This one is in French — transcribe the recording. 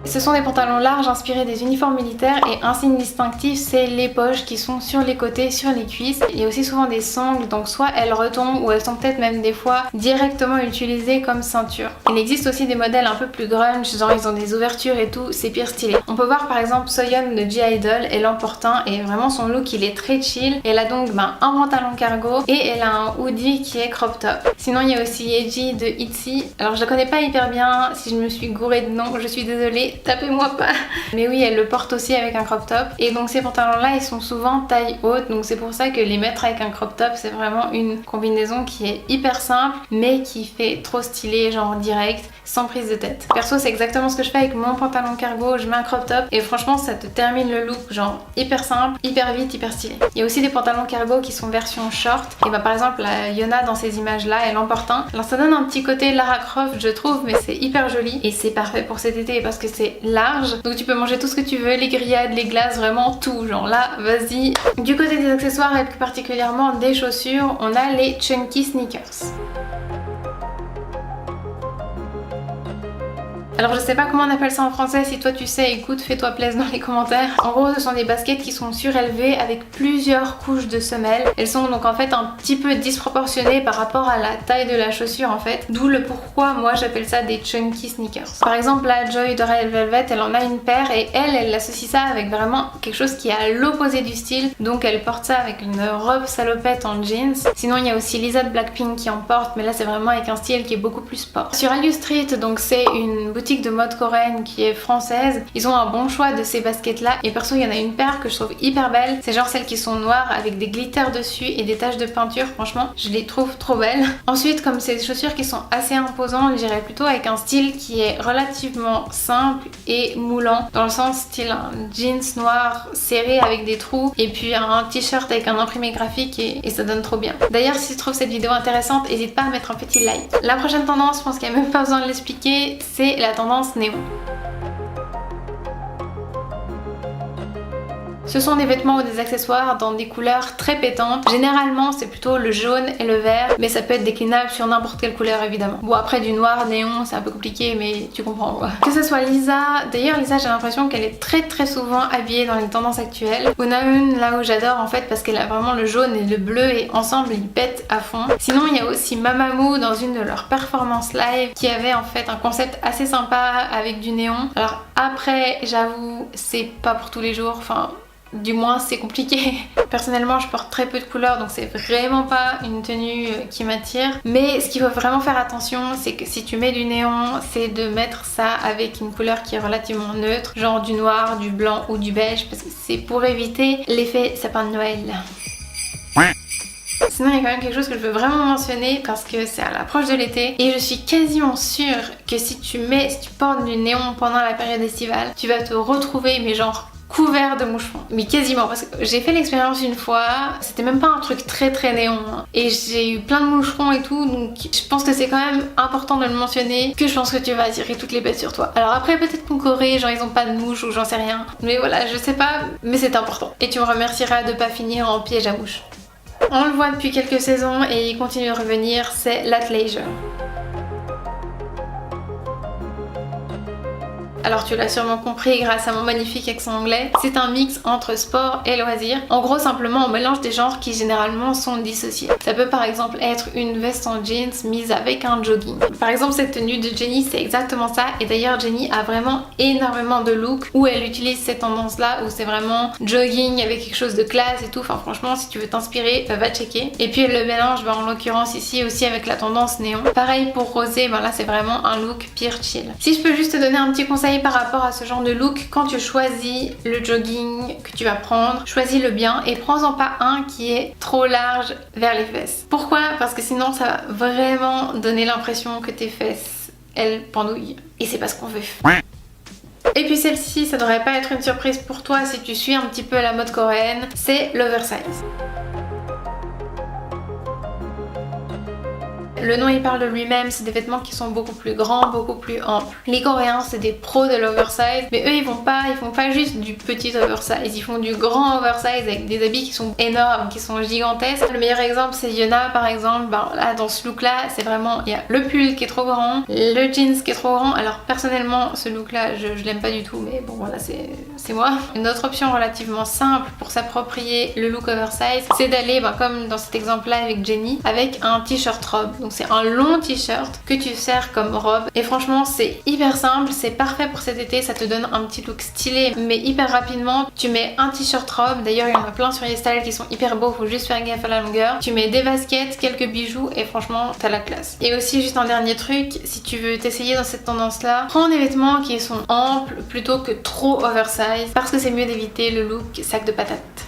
Ce sont des pantalons larges inspirés des uniformes militaires et un signe distinctif c'est les poches qui sont sur les côtés, sur les cuisses. Il y a aussi souvent des sangles, donc soit elles retombent ou elles sont peut-être même des fois directement utilisées comme ceinture. Il existe aussi des modèles un peu plus grunge, genre ils ont des ouvertures et tout, c'est pire stylé. On peut voir par exemple Soyeon de G-Idol, elle en porte un et vraiment son look il est très chill. Elle a donc un pantalon cargo et elle a un hoodie qui est crop top. Sinon il y a aussi Yeji de ITZY. Alors je la connais pas hyper bien, si je me suis gourée de nom, je suis désolée, tapez-moi pas. Mais oui, elle le porte aussi avec un crop top. Et donc ces pantalons là ils sont souvent taille haute, donc c'est pour ça que les mettre avec un crop top c'est vraiment une combinaison qui est hyper simple mais qui fait trop stylé, genre direct, sans prise de tête. Perso c'est exactement ce que je fais avec mon pantalon cargo, je mets un crop top et franchement ça te termine le look genre hyper simple, hyper vite, hyper stylé. Il y a aussi des pantalons cargo qui sont version short et par exemple la Yona dans ces images là elle en porte un. Alors ça donne un petit côté Lara Croft je trouve, mais c'est hyper joli et c'est parfait pour cet été parce que c'est large, donc tu peux manger tout ce que tu veux, les grillades, les glaces, vraiment tout, genre là vas-y. Du côté des accessoires et plus particulièrement des chaussures, on a les chunky sneakers. Alors je sais pas comment on appelle ça en français, si toi tu sais, écoute, fais-toi plaisir dans les commentaires. En gros ce sont des baskets qui sont surélevées avec plusieurs couches de semelles. Elles sont donc en fait un petit peu disproportionnées par rapport à la taille de la chaussure en fait. D'où le pourquoi moi j'appelle ça des chunky sneakers. Par exemple la Joy de Red Velvet, elle en a une paire et elle associe ça avec vraiment quelque chose qui est à l'opposé du style. Donc elle porte ça avec une robe salopette en jeans. Sinon il y a aussi Lisa de Blackpink qui en porte, mais là c'est vraiment avec un style qui est beaucoup plus sport. Sur Hallyu Street, donc c'est une boutique de mode coréenne qui est française, ils ont un bon choix de ces baskets là et perso il y en a une paire que je trouve hyper belle, c'est genre celles qui sont noires avec des glitters dessus et des taches de peinture, franchement je les trouve trop belles. Ensuite comme c'est des chaussures qui sont assez imposantes, je dirais plutôt avec un style qui est relativement simple et moulant, dans le sens style un jeans noir serré avec des trous et puis un t-shirt avec un imprimé graphique et ça donne trop bien. D'ailleurs si tu trouves cette vidéo intéressante, n'hésite pas à mettre un petit like. La prochaine tendance, je pense qu'il n'y a même pas besoin de l'expliquer, c'est la tendance néon. Ce sont des vêtements ou des accessoires dans des couleurs très pétantes. Généralement c'est plutôt le jaune et le vert, mais ça peut être déclinable sur n'importe quelle couleur évidemment. Bon après du noir néon c'est un peu compliqué mais tu comprends quoi. Que ce soit Lisa, d'ailleurs Lisa j'ai l'impression qu'elle est très souvent habillée dans les tendances actuelles. Unaun là où j'adore en fait parce qu'elle a vraiment le jaune et le bleu et ensemble ils pètent à fond. Sinon il y a aussi Mamamoo dans une de leurs performances live qui avait en fait un concept assez sympa avec du néon. Alors après j'avoue c'est pas pour tous les jours, enfin du moins c'est compliqué. Personnellement je porte très peu de couleurs donc c'est vraiment pas une tenue qui m'attire. Mais ce qu'il faut vraiment faire attention c'est que si tu mets du néon, c'est de mettre ça avec une couleur qui est relativement neutre, genre du noir, du blanc ou du beige, parce que c'est pour éviter l'effet sapin de Noël. Sinon il y a quand même quelque chose que je veux vraiment mentionner parce que c'est à l'approche de l'été et je suis quasiment sûre que si tu portes du néon pendant la période estivale, tu vas te retrouver mais genre couvert de moucherons, mais quasiment, parce que j'ai fait l'expérience une fois, c'était même pas un truc très néon hein. Et j'ai eu plein de moucherons et tout, donc je pense que c'est quand même important de le mentionner, que je pense que tu vas attirer toutes les bêtes sur toi. Alors après peut-être qu'en Corée genre ils ont pas de mouches ou j'en sais rien, mais voilà je sais pas, mais c'est important et tu me remercieras de pas finir en piège à mouche. On le voit depuis quelques saisons et il continue de revenir, c'est l'athleisure. Alors tu l'as sûrement compris grâce à mon magnifique accent anglais, c'est un mix entre sport et loisir. En gros simplement on mélange des genres qui généralement sont dissociés. Ça peut par exemple être une veste en jeans mise avec un jogging. Par exemple cette tenue de Jennie c'est exactement ça, et d'ailleurs Jennie a vraiment énormément de looks où elle utilise cette tendance là où c'est vraiment jogging avec quelque chose de classe et tout. Enfin franchement si tu veux t'inspirer va checker. Et puis elle le mélange en l'occurrence ici aussi avec la tendance néon. Pareil pour Rosé, là c'est vraiment un look pire chill. Si je peux juste te donner un petit conseil par rapport à ce genre de look, quand tu choisis le jogging que tu vas prendre, choisis-le bien et prends-en pas un qui est trop large vers les fesses. Pourquoi? Parce que sinon ça va vraiment donner l'impression que tes fesses elles pendouillent et c'est pas ce qu'on veut. Et puis celle-ci, ça devrait pas être une surprise pour toi si tu suis un petit peu la mode coréenne, c'est l'oversize. Le nom il parle de lui-même, c'est des vêtements qui sont beaucoup plus grands, beaucoup plus amples. Les Coréens c'est des pros de l'oversize, mais eux ils font pas juste du petit oversize, ils font du grand oversize avec des habits qui sont énormes, qui sont gigantesques. Le meilleur exemple c'est Yuna par exemple, là dans ce look là c'est vraiment, il y a le pull qui est trop grand, le jeans qui est trop grand. Alors personnellement ce look là je l'aime pas du tout, mais bon voilà c'est moi. Une autre option relativement simple pour s'approprier le look oversize, c'est d'aller comme dans cet exemple là avec Jennie, avec un t-shirt robe. Donc c'est un long t-shirt que tu sers comme robe et franchement c'est hyper simple, c'est parfait pour cet été, ça te donne un petit look stylé mais hyper rapidement. Tu mets un t-shirt robe, d'ailleurs il y en a plein sur YesStyle qui sont hyper beaux, faut juste faire gaffe à la longueur. Tu mets des baskets, quelques bijoux et franchement t'as la classe. Et aussi juste un dernier truc, si tu veux t'essayer dans cette tendance là, prends des vêtements qui sont amples plutôt que trop oversize parce que c'est mieux d'éviter le look sac de patate.